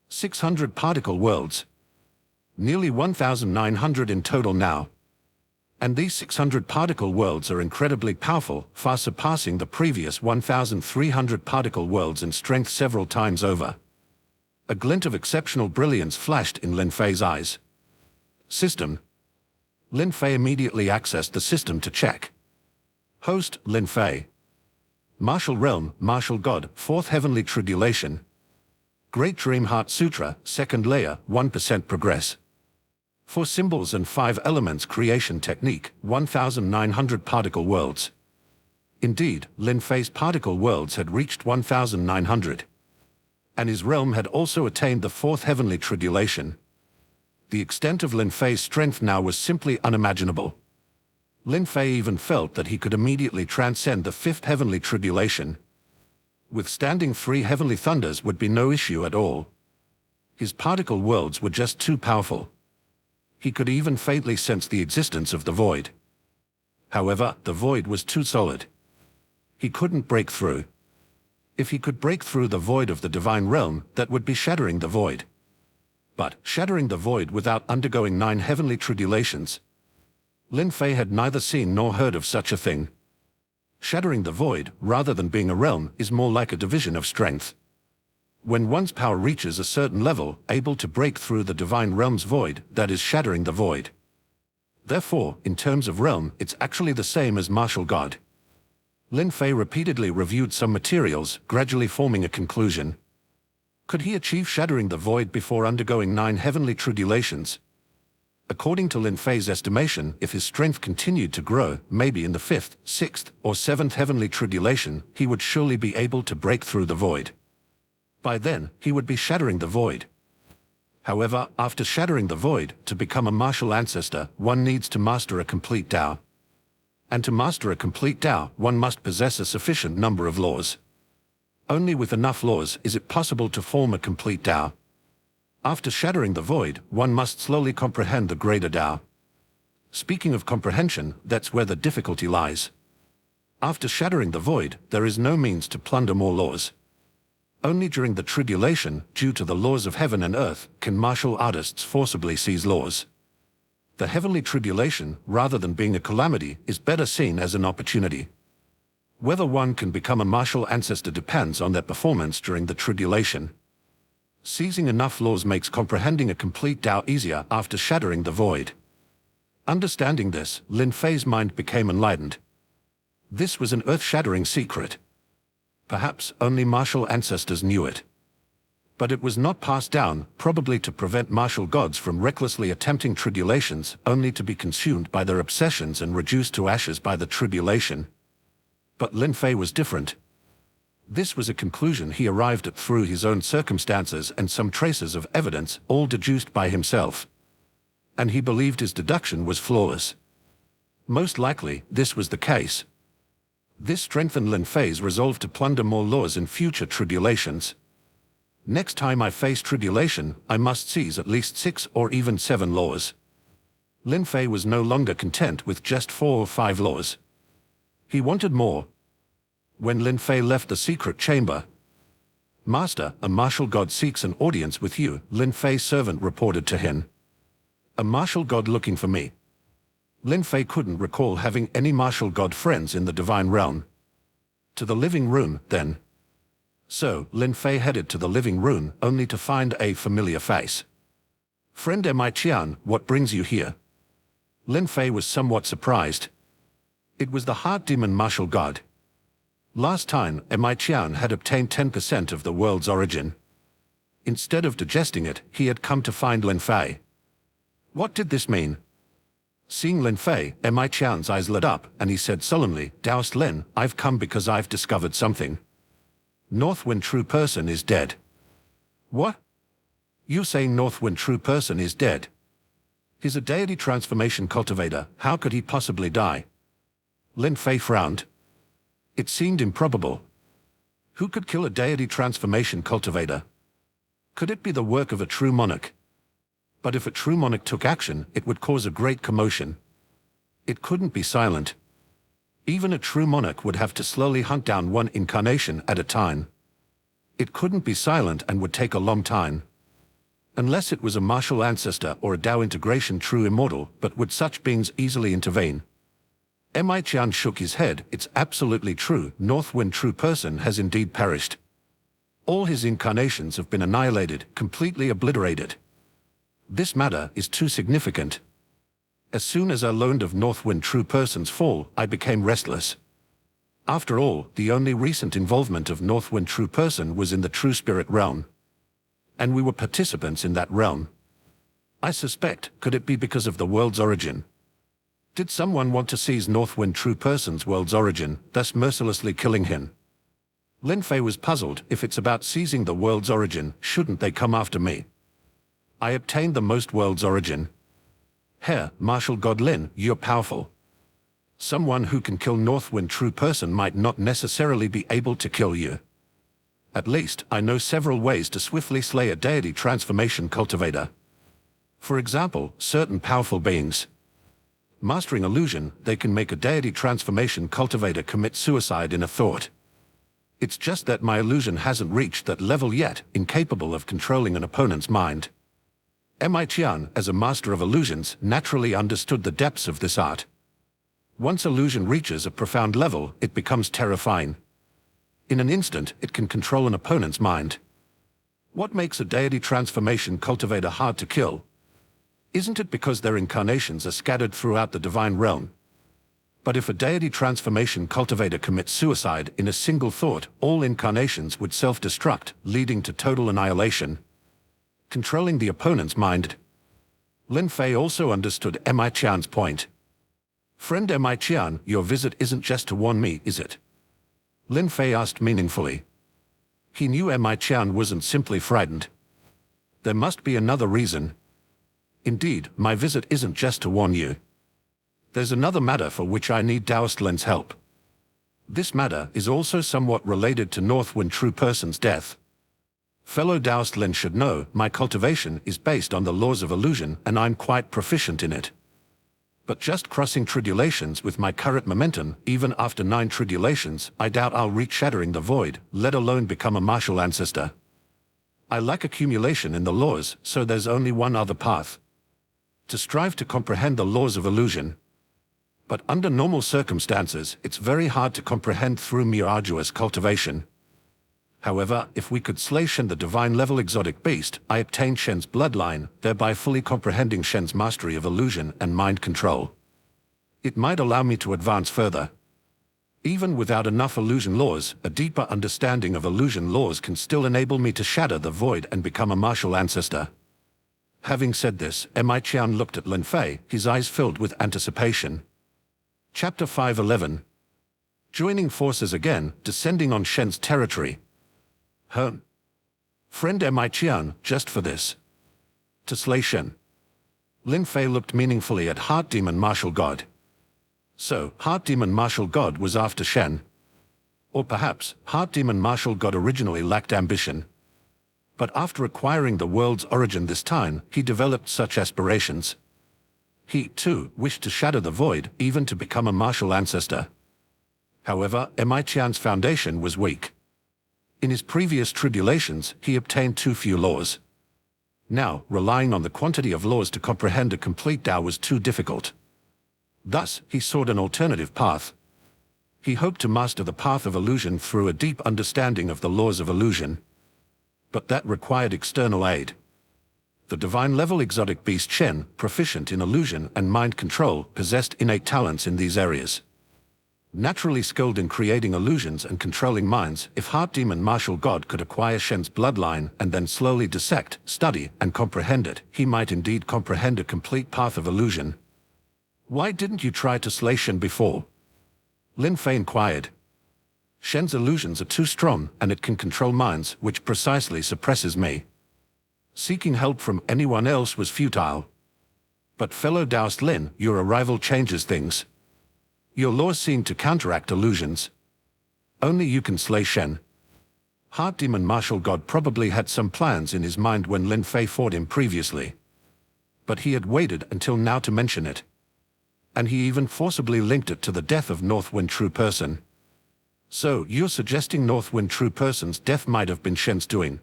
600 particle worlds. Nearly 1,900 in total now. And these 600 particle worlds are incredibly powerful, far surpassing the previous 1,300 particle worlds in strength several times over. A glint of exceptional brilliance flashed in Lin Fei's eyes. System. Lin Fei immediately accessed the system to check. Host, Lin Fei. Martial Realm, Martial God, 4th Heavenly Tribulation. Great Dream Heart Sutra, 2nd Layer, 1% Progress. 4 Symbols and 5 Elements Creation Technique, 1,900 Particle Worlds. Indeed, Lin Fei's particle worlds had reached 1,900. And his realm had also attained the 4th Heavenly Tribulation. The extent of Lin Fei's strength now was simply unimaginable. Lin Fei even felt that he could immediately transcend the 5th Heavenly Tribulation. Withstanding 3 Heavenly Thunders would be no issue at all. His particle worlds were just too powerful. He could even faintly sense the existence of the void. However, the void was too solid. He couldn't break through. If he could break through the void of the divine realm, that would be shattering the void. But shattering the void without undergoing 9 heavenly tribulations. Lin Fei had neither seen nor heard of such a thing. Shattering the void, rather than being a realm, is more like a division of strength. When one's power reaches a certain level, able to break through the divine realm's void, that is shattering the void. Therefore, in terms of realm, it's actually the same as martial god. Lin Fei repeatedly reviewed some materials, gradually forming a conclusion. Could he achieve shattering the void before undergoing 9 heavenly tribulations? According to Lin Fei's estimation, if his strength continued to grow, maybe in the 5th, 6th, or 7th heavenly tribulation, he would surely be able to break through the void. By then, he would be shattering the void. However, after shattering the void, to become a martial ancestor, one needs to master a complete Tao. And to master a complete Tao, one must possess a sufficient number of laws. Only with enough laws is it possible to form a complete Tao. After shattering the void, one must slowly comprehend the greater Tao. Speaking of comprehension, that's where the difficulty lies. After shattering the void, there is no means to plunder more laws. Only during the tribulation, due to the laws of heaven and earth, can martial artists forcibly seize laws. The heavenly tribulation, rather than being a calamity, is better seen as an opportunity. Whether one can become a martial ancestor depends on their performance during the tribulation. Seizing enough laws makes comprehending a complete Tao easier after shattering the void. Understanding this, Lin Fei's mind became enlightened. This was an earth-shattering secret. Perhaps only martial ancestors knew it. But it was not passed down, probably to prevent martial gods from recklessly attempting tribulations, only to be consumed by their obsessions and reduced to ashes by the tribulation. But Lin Fei was different. This was a conclusion he arrived at through his own circumstances and some traces of evidence, all deduced by himself. And he believed his deduction was flawless. Most likely, this was the case. This strengthened Lin Fei's resolve to plunder more laws in future tribulations. Next time I face tribulation, I must seize at least 6 or even 7 laws. Lin Fei was no longer content with just 4 or 5 laws. He wanted more. When Lin Fei left the secret chamber, "Master, a martial god seeks an audience with you," Lin Fei's servant reported to him. "A martial god looking for me?" Lin Fei couldn't recall having any martial god friends in the divine realm. To the living room, then. So, Lin Fei headed to the living room, only to find a familiar face. "Friend Mi Qian, what brings you here?" Lin Fei was somewhat surprised. It was the heart demon martial god. Last time, Mi Qian had obtained 10% of the world's origin. Instead of digesting it, he had come to find Lin Fei. What did this mean? Seeing Lin Fei, Mi Qian's eyes lit up, and he said solemnly, "Taoist Lin, I've come because I've discovered something. Northwind True Person is dead." "What? You saying Northwind True Person is dead? He's a deity transformation cultivator, how could he possibly die?" Lin Fei frowned. It seemed improbable. Who could kill a deity transformation cultivator? Could it be the work of a true monarch? But if a true monarch took action, it would cause a great commotion. It couldn't be silent. Even a true monarch would have to slowly hunt down one incarnation at a time. It couldn't be silent and would take a long time. Unless it was a martial ancestor or a Tao integration true immortal, but would such beings easily intervene? Mi Qian shook his head. "It's absolutely true, Northwind True Person has indeed perished. All his incarnations have been annihilated, completely obliterated. This matter is too significant. As soon as I learned of Northwind True Person's fall, I became restless. After all, the only recent involvement of Northwind True Person was in the true spirit realm. And we were participants in that realm. I suspect, could it be because of the world's origin? Did someone want to seize Northwind True Person's world's origin, thus mercilessly killing him? Lin Fei was puzzled. If it's about seizing the world's origin, shouldn't they come after me? I obtained the most world's origin. Herr, martial god Lin, you're powerful. Someone who can kill Northwind True Person might not necessarily be able to kill you. At least, I know several ways to swiftly slay a deity transformation cultivator. For example, certain powerful beings. Mastering illusion, they can make a deity transformation cultivator commit suicide in a thought. It's just that my illusion hasn't reached that level yet, incapable of controlling an opponent's mind. Mi Qian, as a master of illusions, naturally understood the depths of this art. Once illusion reaches a profound level, it becomes terrifying. In an instant, it can control an opponent's mind. What makes a deity transformation cultivator hard to kill? Isn't it because their incarnations are scattered throughout the divine realm? But if a deity transformation cultivator commits suicide in a single thought, all incarnations would self-destruct, leading to total annihilation. Controlling the opponent's mind. Lin Fei also understood Mi Qian's point. "Friend Mi Qian, your visit isn't just to warn me, is it?" Lin Fei asked meaningfully. He knew Mi Qian wasn't simply frightened. There must be another reason. "Indeed, my visit isn't just to warn you. There's another matter for which I need Taoist Lin's help. This matter is also somewhat related to Northwind True Person's death. Fellow Taoist Lin should know, my cultivation is based on the laws of illusion and I'm quite proficient in it. But just crossing tribulations with my current momentum, even after 9 tribulations, I doubt I'll reach shattering the void, let alone become a martial ancestor. I lack accumulation in the laws, so there's only one other path. To strive to comprehend the laws of illusion. But under normal circumstances, it's very hard to comprehend through mere arduous cultivation. However, if we could slay Shen, the divine-level exotic beast, I obtained Shen's bloodline, thereby fully comprehending Shen's mastery of illusion and mind control. It might allow me to advance further. Even without enough illusion laws, a deeper understanding of illusion laws can still enable me to shatter the void and become a martial ancestor. Having said this, Qian looked at Lin Fei, his eyes filled with anticipation. Chapter 5:11. Joining forces again, descending on Shen's territory. Friend Qian, just for this. To slay Shen. Lin Fei looked meaningfully at Heart Demon Martial God. So, Heart Demon Martial God was after Shen. Or perhaps, Heart Demon Martial God originally lacked ambition. But after acquiring the world's origin this time, he developed such aspirations. He, too, wished to shatter the void, even to become a martial ancestor. However, Qian's foundation was weak. In his previous tribulations, he obtained too few laws. Now, relying on the quantity of laws to comprehend a complete Tao was too difficult. Thus, he sought an alternative path. He hoped to master the path of illusion through a deep understanding of the laws of illusion. But that required external aid. The divine-level exotic beast Shen, proficient in illusion and mind control, possessed innate talents in these areas. Naturally skilled in creating illusions and controlling minds, if Heart Demon Martial God could acquire Shen's bloodline and then slowly dissect, study, and comprehend it, he might indeed comprehend a complete path of illusion. Why didn't you try to slay Shen before? Lin Fei inquired. Shen's illusions are too strong, and it can control minds, which precisely suppresses me. Seeking help from anyone else was futile. But fellow Taoist Lin, your arrival changes things. Your laws seem to counteract illusions. Only you can slay Shen. Heart Demon Martial God probably had some plans in his mind when Lin Fei fought him previously. But he had waited until now to mention it. And he even forcibly linked it to the death of Northwind True Person. So, you're suggesting Northwind True Person's death might have been Shen's doing?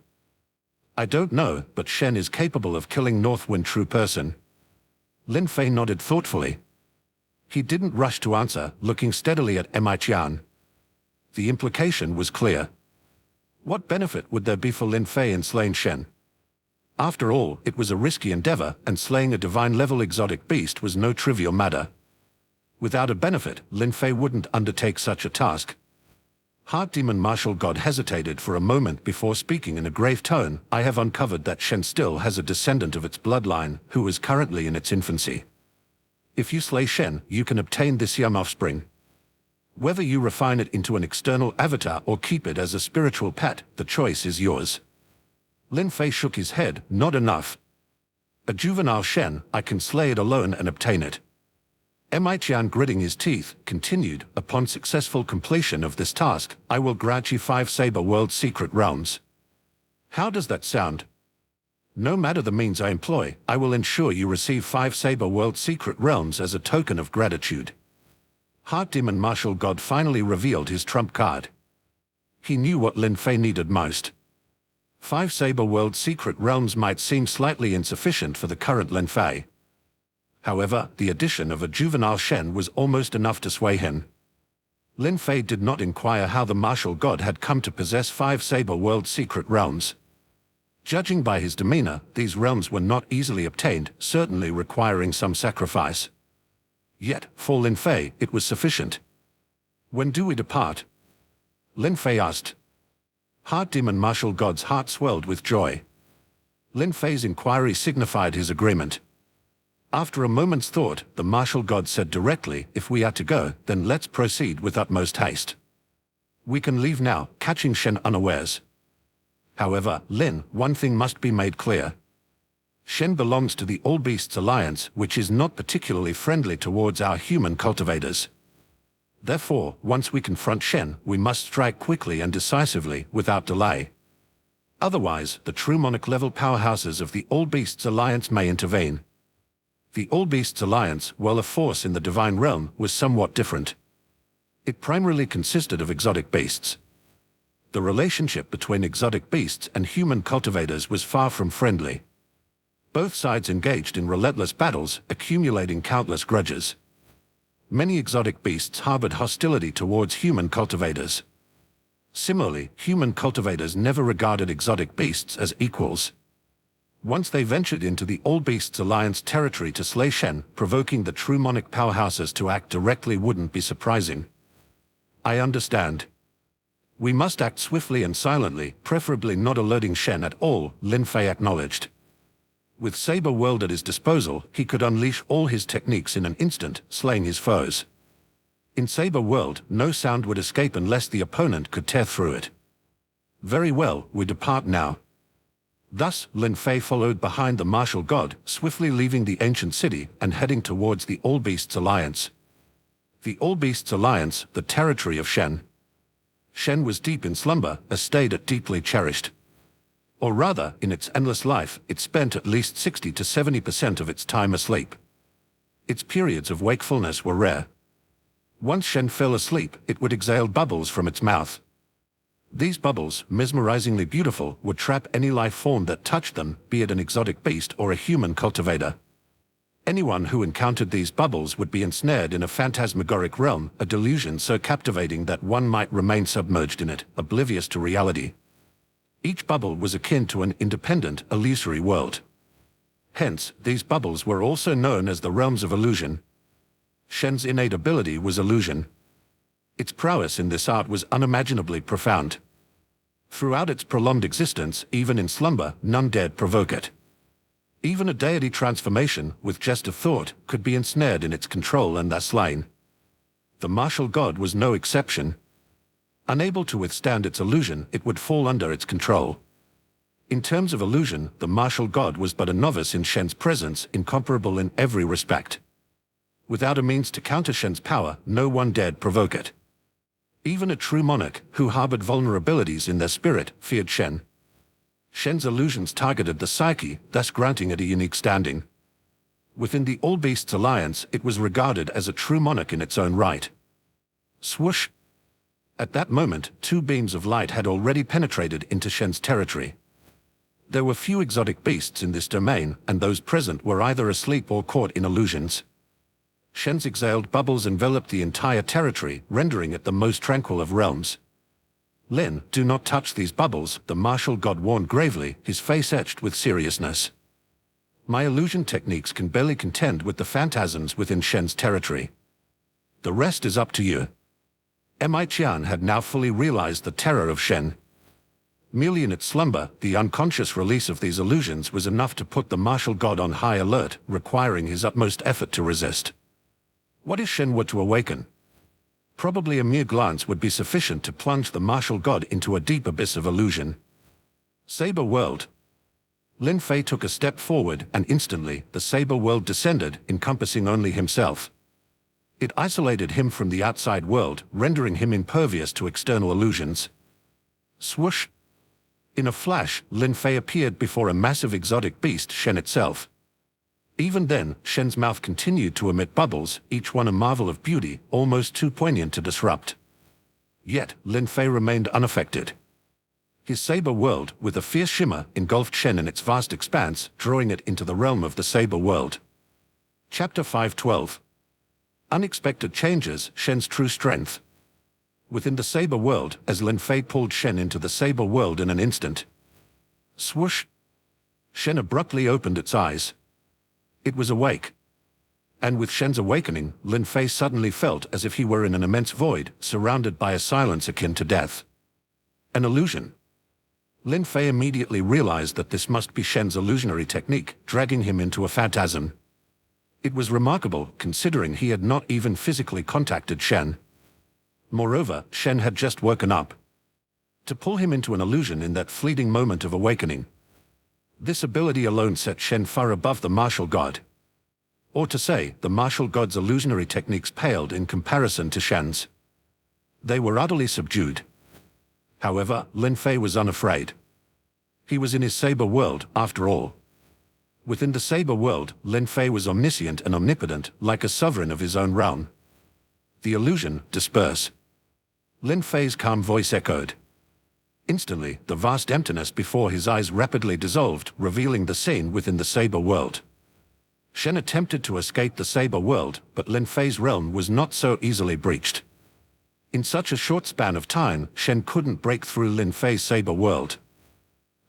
I don't know, but Shen is capable of killing Northwind True Person. Lin Fei nodded thoughtfully. He didn't rush to answer, looking steadily at Qian. The implication was clear. What benefit would there be for Lin Fei in slaying Shen? After all, it was a risky endeavor, and slaying a divine-level exotic beast was no trivial matter. Without a benefit, Lin Fei wouldn't undertake such a task. Heart Demon Martial God hesitated for a moment before speaking in a grave tone. I have uncovered that Shen still has a descendant of its bloodline, who is currently in its infancy. If you slay Shen, you can obtain this young offspring. Whether you refine it into an external avatar or keep it as a spiritual pet, the choice is yours. Lin Fei shook his head. Not enough. A juvenile Shen, I can slay it alone and obtain it. Qian, gritting his teeth, continued, upon successful completion of this task, I will grant you 5 Saber World Secret Realms. How does that sound? No matter the means I employ, I will ensure you receive 5 Saber World Secret Realms as a token of gratitude. Heart Demon Martial God finally revealed his trump card. He knew what Lin Fei needed most. 5 Saber World Secret Realms might seem slightly insufficient for the current Lin Fei. However, the addition of a juvenile Shen was almost enough to sway him. Lin Fei did not inquire how the martial god had come to possess 5 Saber World Secret Realms. Judging by his demeanor, these realms were not easily obtained, certainly requiring some sacrifice. Yet, for Lin Fei, it was sufficient. When do we depart? Lin Fei asked. Heart Demon Martial God's heart swelled with joy. Lin Fei's inquiry signified his agreement. After a moment's thought, the martial god said directly, if we are to go, then let's proceed with utmost haste. We can leave now, catching Shen unawares. However, Lin, one thing must be made clear. Shen belongs to the All Beasts Alliance, which is not particularly friendly towards our human cultivators. Therefore, once we confront Shen, we must strike quickly and decisively, without delay. Otherwise, the true monarch-level powerhouses of the All Beasts Alliance may intervene. The All Beasts Alliance, while a force in the divine realm, was somewhat different. It primarily consisted of exotic beasts. The relationship between exotic beasts and human cultivators was far from friendly. Both sides engaged in relentless battles, accumulating countless grudges. Many exotic beasts harbored hostility towards human cultivators. Similarly, human cultivators never regarded exotic beasts as equals. Once they ventured into the All Beasts Alliance territory to slay Shen, provoking the true monarch powerhouses to act directly wouldn't be surprising. I understand. We must act swiftly and silently, preferably not alerting Shen at all, Lin Fei acknowledged. With Saber World at his disposal, he could unleash all his techniques in an instant, slaying his foes. In Saber World, no sound would escape unless the opponent could tear through it. Very well, we depart now. Thus, Lin Fei followed behind the martial god, swiftly leaving the ancient city and heading towards the All Beasts Alliance. The All Beasts Alliance, the territory of Shen. Shen was deep in slumber, a state it deeply cherished. Or rather, in its endless life, it spent at least 60 to 70% of its time asleep. Its periods of wakefulness were rare. Once Shen fell asleep, it would exhale bubbles from its mouth. These bubbles, mesmerizingly beautiful, would trap any life form that touched them, be it an exotic beast or a human cultivator. Anyone who encountered these bubbles would be ensnared in a phantasmagoric realm, a delusion so captivating that one might remain submerged in it, oblivious to reality. Each bubble was akin to an independent, illusory world. Hence, these bubbles were also known as the realms of illusion. Shen's innate ability was illusion. Its prowess in this art was unimaginably profound. Throughout its prolonged existence, even in slumber, none dared provoke it. Even a deity transformation, with just a thought, could be ensnared in its control and thus slain. The martial god was no exception. Unable to withstand its illusion, it would fall under its control. In terms of illusion, the martial god was but a novice in Shen's presence, incomparable in every respect. Without a means to counter Shen's power, no one dared provoke it. Even a true monarch, who harbored vulnerabilities in their spirit, feared Shen. Shen's illusions targeted the psyche, thus granting it a unique standing. Within the All Beasts Alliance, it was regarded as a true monarch in its own right. Swoosh! At that moment, two beams of light had already penetrated into Shen's territory. There were few exotic beasts in this domain, and those present were either asleep or caught in illusions. Shen's exhaled bubbles enveloped the entire territory, rendering it the most tranquil of realms. Lin, do not touch these bubbles, the martial god warned gravely, his face etched with seriousness. My illusion techniques can barely contend with the phantasms within Shen's territory. The rest is up to you. Mi Qian had now fully realized the terror of Shen. Merely in its slumber, the unconscious release of these illusions was enough to put the martial god on high alert, requiring his utmost effort to resist. What if Shen were to awaken? Probably a mere glance would be sufficient to plunge the martial god into a deep abyss of illusion. Saber World. Lin Fei took a step forward, and instantly, the Saber World descended, encompassing only himself. It isolated him from the outside world, rendering him impervious to external illusions. Swoosh! In a flash, Lin Fei appeared before a massive exotic beast, Shen itself. Even then, Shen's mouth continued to emit bubbles, each one a marvel of beauty, almost too poignant to disrupt. Yet, Lin Fei remained unaffected. His Saber World, with a fierce shimmer, engulfed Shen in its vast expanse, drawing it into the realm of the Saber World. Chapter 512. Unexpected changes, Shen's true strength. Within the Saber World, as Lin Fei pulled Shen into the Saber World in an instant. Swoosh! Shen abruptly opened its eyes. It was awake. And with Shen's awakening, Lin Fei suddenly felt as if he were in an immense void, surrounded by a silence akin to death. An illusion. Lin Fei immediately realized that this must be Shen's illusionary technique, dragging him into a phantasm. It was remarkable, considering he had not even physically contacted Shen. Moreover, Shen had just woken up. To pull him into an illusion in that fleeting moment of awakening. This ability alone set Shen far above the martial god. Or to say, the martial god's illusionary techniques paled in comparison to Shen's. They were utterly subdued. However, Lin Fei was unafraid. He was in his Saber World, after all. Within the Saber World, Lin Fei was omniscient and omnipotent, like a sovereign of his own realm. The illusion, disperse. Lin Fei's calm voice echoed. Instantly, the vast emptiness before his eyes rapidly dissolved, revealing the scene within the Saber World. Shen attempted to escape the Saber world, but Lin Fei's realm was not so easily breached. In such a short span of time, Shen couldn't break through Lin Fei's Saber world.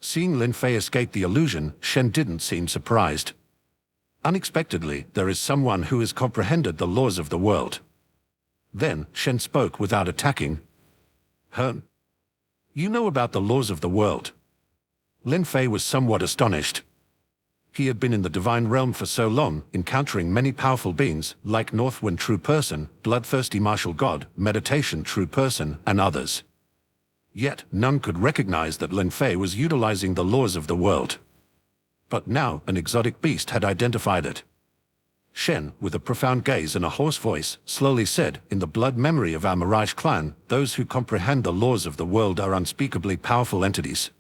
Seeing Lin Fei escape the illusion, Shen didn't seem surprised. Unexpectedly, there is someone who has comprehended the laws of the world. Then, Shen spoke without attacking. You know about the laws of the world. Lin Fei was somewhat astonished. He had been in the divine realm for so long, encountering many powerful beings, like Northwind True Person, Bloodthirsty Martial God, Meditation True Person, and others. Yet, none could recognize that Lin Fei was utilizing the laws of the world. But now, an exotic beast had identified it. Shen, with a profound gaze and a hoarse voice, slowly said, "In the blood memory of our Mirage clan, those who comprehend the laws of the world are unspeakably powerful entities.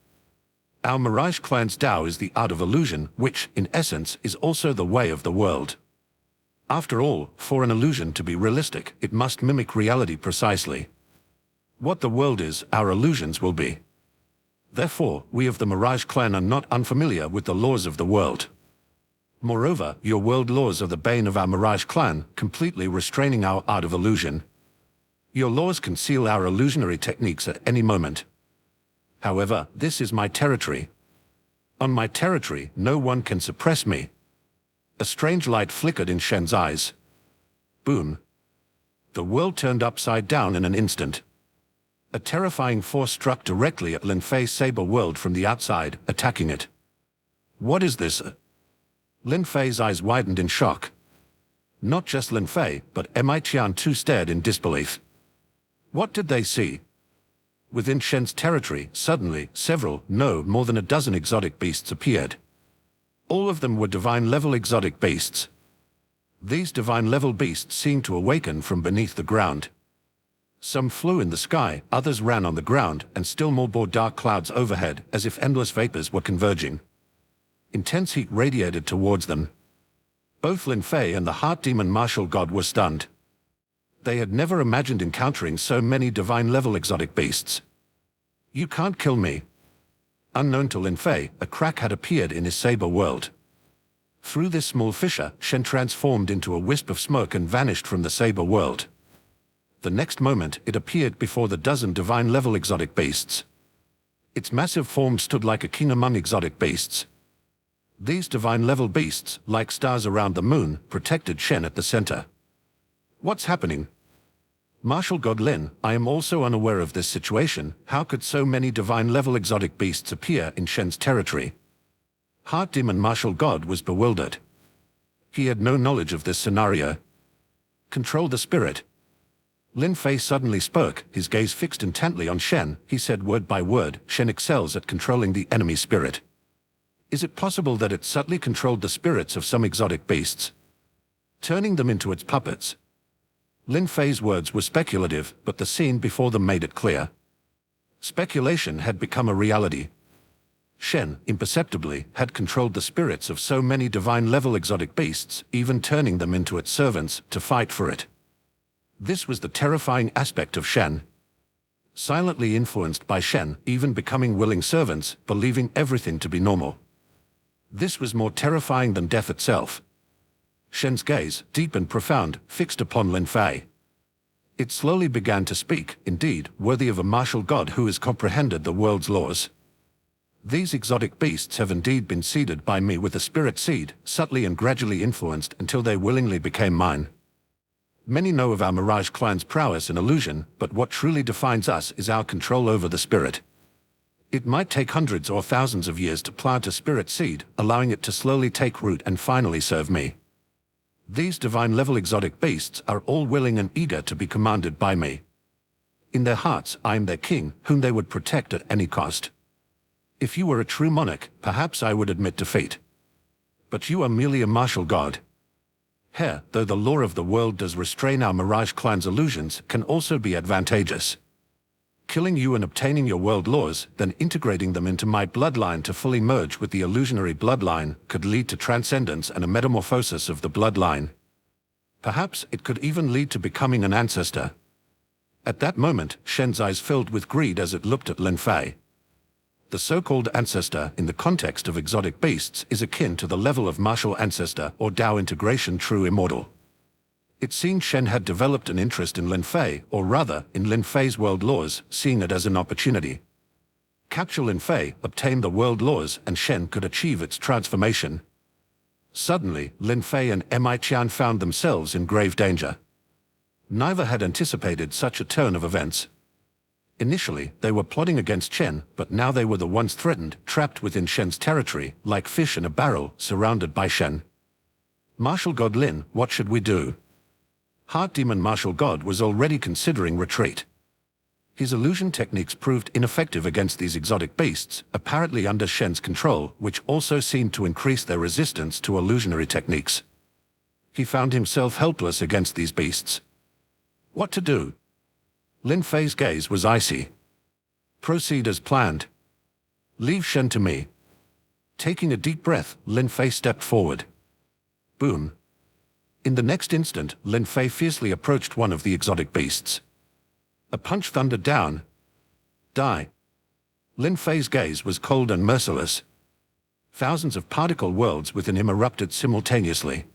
Our Mirage clan's Tao is the art of illusion, which, in essence, is also the way of the world. After all, for an illusion to be realistic, it must mimic reality precisely. What the world is, our illusions will be. Therefore, we of the Mirage clan are not unfamiliar with the laws of the world. Moreover, your world laws are the bane of our Mirage clan, completely restraining our art of illusion. Your laws conceal our illusionary techniques at any moment. However, this is my territory. On my territory, no one can suppress me." A strange light flickered in Shen's eyes. Boom. The world turned upside down in an instant. A terrifying force struck directly at Lin Fei's Saber world from the outside, attacking it. "What is this?" Lin Fei's eyes widened in shock. Not just Lin Fei, but Mi Qian too stared in disbelief. What did they see? Within Shen's territory, suddenly, more than a dozen exotic beasts appeared. All of them were divine-level exotic beasts. These divine-level beasts seemed to awaken from beneath the ground. Some flew in the sky, others ran on the ground, and still more bore dark clouds overhead, as if endless vapors were converging. Intense heat radiated towards them. Both Lin Fei and the Heart Demon Martial God were stunned. They had never imagined encountering so many divine-level exotic beasts. "You can't kill me." Unknown to Lin Fei, a crack had appeared in his Saber world. Through this small fissure, Shen transformed into a wisp of smoke and vanished from the Saber world. The next moment, it appeared before the dozen divine-level exotic beasts. Its massive form stood like a king among exotic beasts. These divine-level beasts, like stars around the moon, protected Shen at the center. "What's happening?" "Martial God Lin, I am also unaware of this situation. How could so many divine-level exotic beasts appear in Shen's territory?" Heart Demon Martial God was bewildered. He had no knowledge of this scenario. "Control the spirit." Lin Fei suddenly spoke, his gaze fixed intently on Shen. He said word by word, "Shen excels at controlling the enemy spirit. Is it possible that it subtly controlled the spirits of some exotic beasts, turning them into its puppets?" Lin Fei's words were speculative, but the scene before them made it clear. Speculation had become a reality. Shen, imperceptibly, had controlled the spirits of so many divine-level exotic beasts, even turning them into its servants, to fight for it. This was the terrifying aspect of Shen. Silently influenced by Shen, even becoming willing servants, believing everything to be normal. This was more terrifying than death itself. Shen's gaze, deep and profound, fixed upon Lin Fei. It slowly began to speak, indeed, worthy of a martial god who has comprehended the world's laws. "These exotic beasts have indeed been seeded by me with a spirit seed, subtly and gradually influenced until they willingly became mine. Many know of our Mirage clan's prowess in illusion, but what truly defines us is our control over the spirit. It might take hundreds or thousands of years to plant a spirit seed, allowing it to slowly take root and finally serve me. These divine-level exotic beasts are all willing and eager to be commanded by me. In their hearts, I am their king, whom they would protect at any cost. If you were a true monarch, perhaps I would admit defeat. But you are merely a martial god. Here, though the law of the world does restrain our Mirage clan's illusions, can also be advantageous. Killing you and obtaining your world laws, then integrating them into my bloodline to fully merge with the illusionary bloodline, could lead to transcendence and a metamorphosis of the bloodline. Perhaps it could even lead to becoming an ancestor." At that moment, Shen's eyes filled with greed as it looked at Lin Fei. The so-called ancestor in the context of exotic beasts is akin to the level of martial ancestor or Tao integration true immortal. It seemed Shen had developed an interest in Lin Fei, or rather, in Lin Fei's world laws, seeing it as an opportunity. Capture Lin Fei, obtain the world laws, and Shen could achieve its transformation. Suddenly, Lin Fei and Mi Qian found themselves in grave danger. Neither had anticipated such a turn of events. Initially, they were plotting against Shen, but now they were the ones threatened, trapped within Shen's territory, like fish in a barrel, surrounded by Shen. Martial God Lin, what should we do? Heart Demon Martial God was already considering retreat. His illusion techniques proved ineffective against these exotic beasts, apparently under Shen's control, which also seemed to increase their resistance to illusionary techniques. He found himself helpless against these beasts. What to do? Lin Fei's gaze was icy. Proceed as planned. Leave Shen to me. Taking a deep breath, Lin Fei stepped forward. Boom. In the next instant, Lin Fei fiercely approached one of the exotic beasts. A punch thundered down. Die. Lin Fei's gaze was cold and merciless. Thousands of particle worlds within him erupted simultaneously.